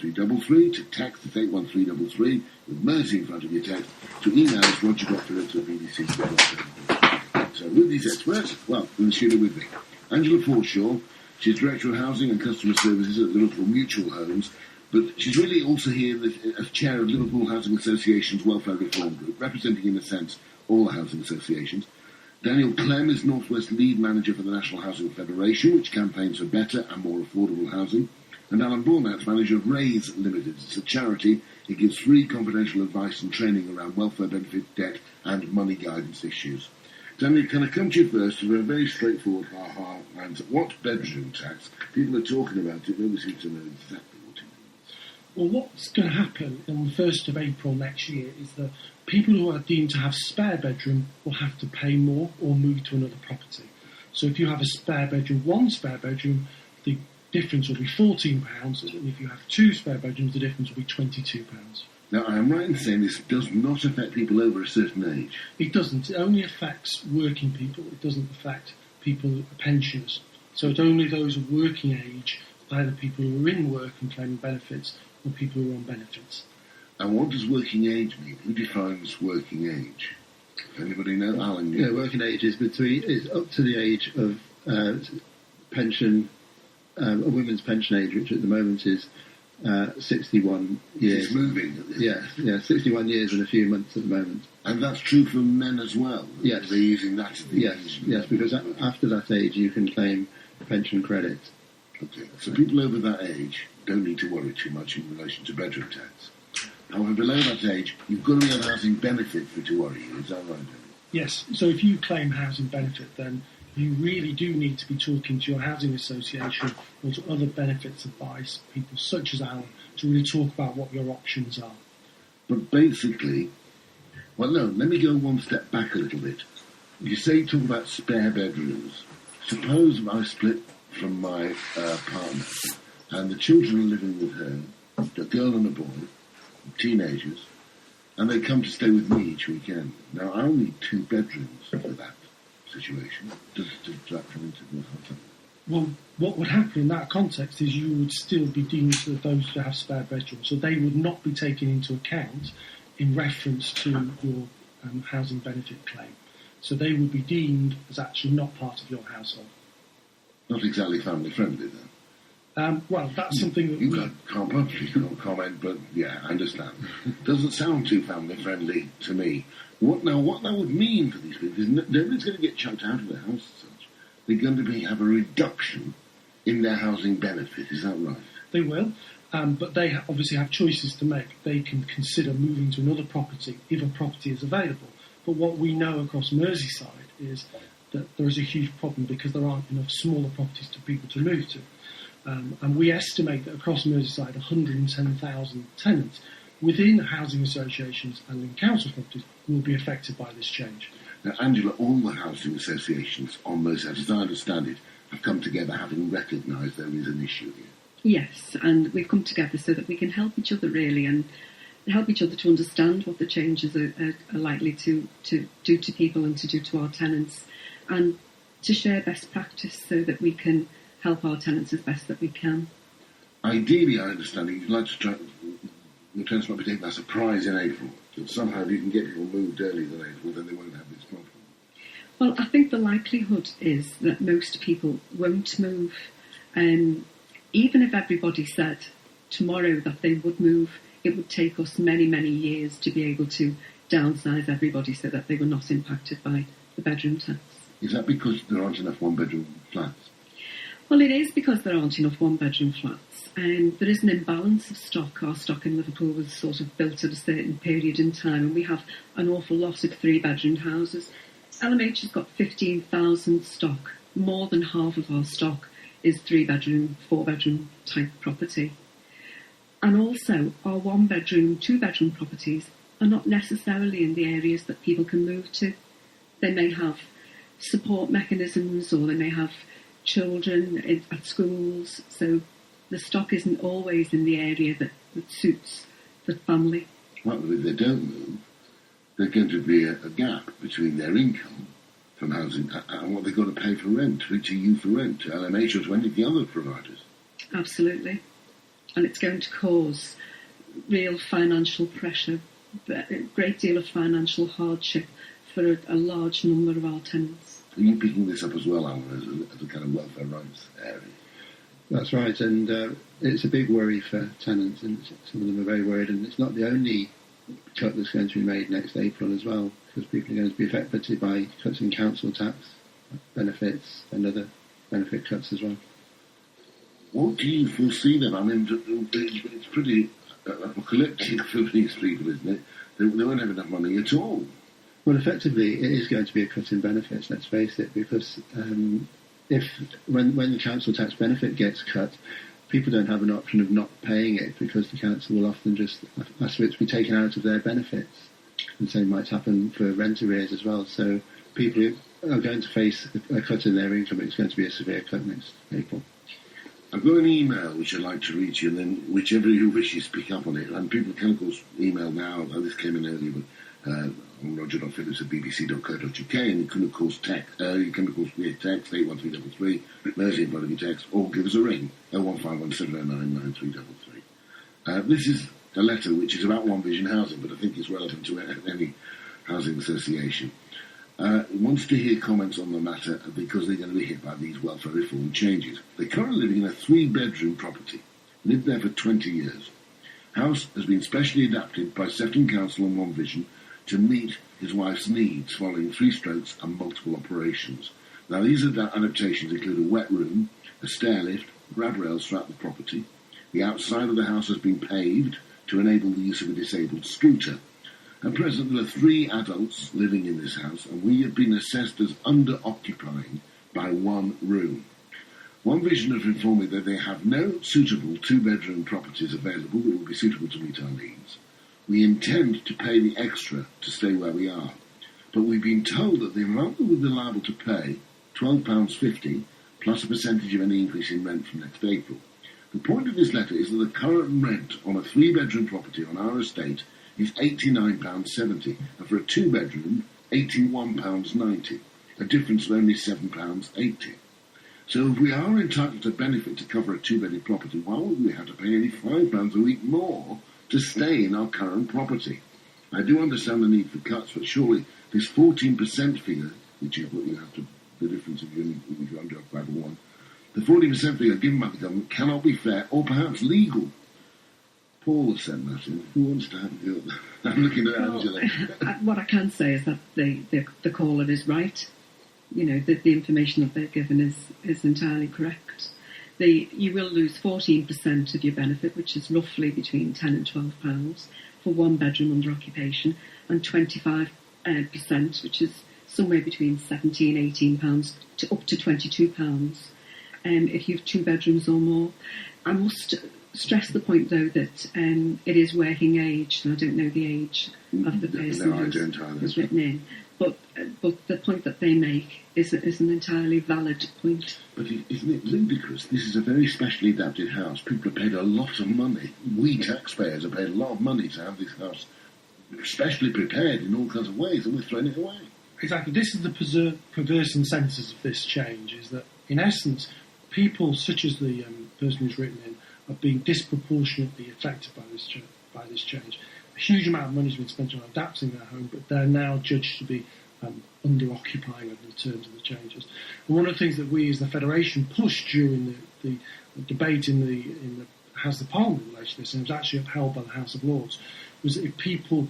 81333, to text at 81333 with Mercy in front of your text, to email us roger.phillips@bbc.co.uk. So with these experts, well, in the studio with me, Angela Forshaw. She's Director of Housing and Customer Services at the Liverpool Mutual Homes, but she's really also here as Chair of Liverpool Housing Association's Welfare Reform Group, representing, in a sense, all the housing associations. Daniel Clem is North West Lead Manager for the National Housing Federation, which campaigns for better and more affordable housing. And Alan Bornat's Manager of Raise Limited. It's a charity. It gives free confidential advice and training around welfare benefit, debt and money guidance issues. Daniel, can I come to you first with a very straightforward answer? What bedroom tax? People are talking about it, nobody seems to know exactly what it means. Well, what's going to happen on the 1st of April next year is that people who are deemed to have spare bedroom will have to pay more or move to another property. So if you have a spare bedroom, one spare bedroom, the difference will be £14, and if you have two spare bedrooms, the difference will be £22. Now, I am right in saying this does not affect people over a certain age. It doesn't. It only affects working people. It doesn't affect people, pensioners. So it's only those of working age, either people who are in work and claiming benefits or people who are on benefits. And what does working age mean? Who defines working age? Anybody know? Alan? Yeah, working age is up to the age of pension, a women's pension age, which at the moment is 61 years. It's moving. Yeah, 61 years and a few months at the moment. And that's true for men as well? Yes. They're using that as the age? Yes, because after that age you can claim pension credit. Okay, so people over that age don't need to worry too much in relation to bedroom tax. However, below that age, you've got to be on housing benefit for it to worry you. Is that right, David? Yes, so if you claim housing benefit, then you really do need to be talking to your housing association or to other benefits advice, people such as Alan, to really talk about what your options are. But basically, well, no, let me go one step back a little bit. You say talk about spare bedrooms. Suppose I split from my partner and the children are living with her, a girl and a boy, teenagers, and they come to stay with me each weekend. Now, I'll need 2 bedrooms for that situation. Does that come into account? Well, what would happen in that context is you would still be deemed to those who have spare bedrooms, so they would not be taken into account in reference to your housing benefit claim. So they would be deemed as actually not part of your household. Not exactly family friendly then. Well, that's something that you can't comment, but yeah, I understand. Doesn't sound too family friendly to me. What that would mean for these people is nobody's going to get chucked out of their house as such. They're going to have a reduction in their housing benefit. Is that right? They will, but they obviously have choices to make. They can consider moving to another property if a property is available. But what we know across Merseyside is that there is a huge problem because there aren't enough smaller properties for people to move to. And we estimate that across Merseyside, 110,000 tenants within housing associations and in council properties will be affected by this change. Now, Angela, all the housing associations on Merseyside, as I understand it, have come together having recognised there is an issue here. Yes, and we've come together so that we can help each other really and help each other to understand what the changes are likely to do to people and to do to our tenants, and to share best practice so that we can help our tenants as best that we can. Ideally, I understand you'd like to try, your tenants might be taken by surprise in April, that somehow if you can get people moved earlier than April, then they won't have this problem. Well, I think the likelihood is that most people won't move. Even if everybody said tomorrow that they would move, it would take us many, many years to be able to downsize everybody so that they were not impacted by the bedroom tax. Is that because there aren't enough one-bedroom flats? Well, it is because there aren't enough one-bedroom flats. There is an imbalance of stock. Our stock in Liverpool was sort of built at a certain period in time, and we have an awful lot of 3-bedroom houses. LMH has got 15,000 stock. More than half of our stock is 3-bedroom, 4-bedroom type property. And also, our 1-bedroom, 2-bedroom properties are not necessarily in the areas that people can move to. They may have support mechanisms, or they may have children at schools, so the stock isn't always in the area that suits the family. Well, if they don't move, there's going to be a gap between their income from housing and what they've got to pay for rent, to you for rent, to LMH or to any of the other providers. Absolutely. and it's going to cause real financial pressure, a great deal of financial hardship for a large number of our tenants. Are you picking this up as well, Alan, as a kind of welfare rights area? That's right, and it's a big worry for tenants, and some of them are very worried, and it's not the only cut that's going to be made next April as well, because people are going to be affected by cuts in council tax, benefits, and other benefit cuts as well. What do you foresee then? I mean, it's pretty apocalyptic for these people, isn't it? They won't have enough money at all. Well, effectively, it is going to be a cut in benefits, let's face it, because when the council tax benefit gets cut, people don't have an option of not paying it, because the council will often just ask for it to be taken out of their benefits. And same might happen for rent arrears as well. So people are going to face a cut in their income. It's going to be a severe cut next April. I've got an email which I'd like to read to you, and then whichever you wishes pick up on it. And people can, of course, email now. This came in earlier, but on roger.phillips@bbc.co.uk, and you can, of course, text. You can, of course, text 81333, Mersey in front of your text, or give us a ring 01517099333. This is a letter which is about One Vision Housing, but I think it's relevant to any housing association. Wants to hear comments on the matter because they're going to be hit by these welfare reform changes. They're currently living in a 3-bedroom property, lived there for 20 years. House has been specially adapted by Sefton Council and One Vision to meet his wife's needs following 3 strokes and multiple operations. Now, these adaptations include a wet room, a stair lift, grab rails throughout the property. The outside of the house has been paved to enable the use of a disabled scooter. At present, there are 3 adults living in this house, and we have been assessed as under-occupying by 1 room. One Vision have informed me that they have no suitable 2-bedroom properties available that will be suitable to meet our needs. We intend to pay the extra to stay where we are, but we've been told that the amount that we'll be liable to pay, £12.50, plus a percentage of any increase in rent from next April. The point of this letter is that the current rent on a 3-bedroom property on our estate is £89.70, and for a 2-bedroom, £81.90, a difference of only £7.80. So if we are entitled to benefit to cover a 2-bedroom property, why would we have to pay only £5 a week more to stay in our current property? I do understand the need for cuts, but surely this 14% figure, which is what you have to, the difference if you're under 501, the 14% figure given by the government cannot be fair or perhaps legal. Paul has sent that in. Who wants to have a go? I'm looking at Angela. What I can say is that the caller is right. You know, the information that they're given is entirely correct. You will lose 14% of your benefit, which is roughly between £10 and £12 for 1 bedroom under occupation, and 25%, which is somewhere between £17, £18 to up to £22 if you have 2 bedrooms or more. I must stress the point, though, that it is working age, and I don't know the age of the person who's written in. But the point that they make is an entirely valid point. But isn't it ludicrous? This is a very specially adapted house. People have paid a lot of money. We taxpayers have paid a lot of money to have this house specially prepared in all kinds of ways, and we're throwing it away. Exactly. This is the perverse incentives of this change, is that, in essence, people such as the person who's written in are being disproportionately affected by this change. A huge amount of money has been spent on adapting their home, but they're now judged to be under-occupying under the terms of the changes. And one of the things that we as the Federation pushed during the debate in the House of Parliament in relation to this, and it was actually upheld by the House of Lords, was that if people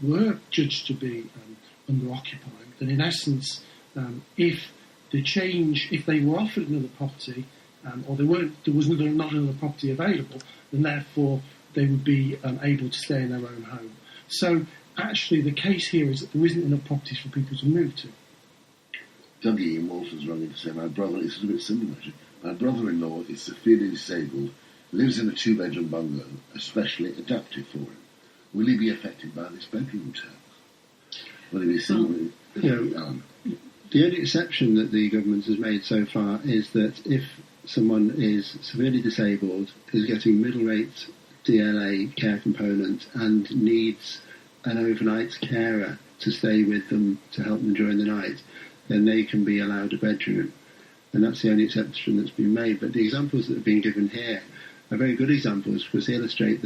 were judged to be under-occupying, then in essence, if they were offered another property, or there was not another property available, then therefore they would be able to stay in their own home. So actually the case here is that there isn't enough properties for people to move to. Dougie in Walton's rung in to say, my brother, it's a bit similar actually, my brother-in-law is severely disabled, lives in a 2-bedroom bungalow, especially adapted for him. Will he be affected by this bedroom tax? Will he be similar? The only exception that the government has made so far is that if someone is severely disabled, is getting middle rate DLA care component and needs an overnight carer to stay with them to help them during the night, then they can be allowed a bedroom. And that's the only exception that's been made. But the examples that have been given here a very good example, was illustrate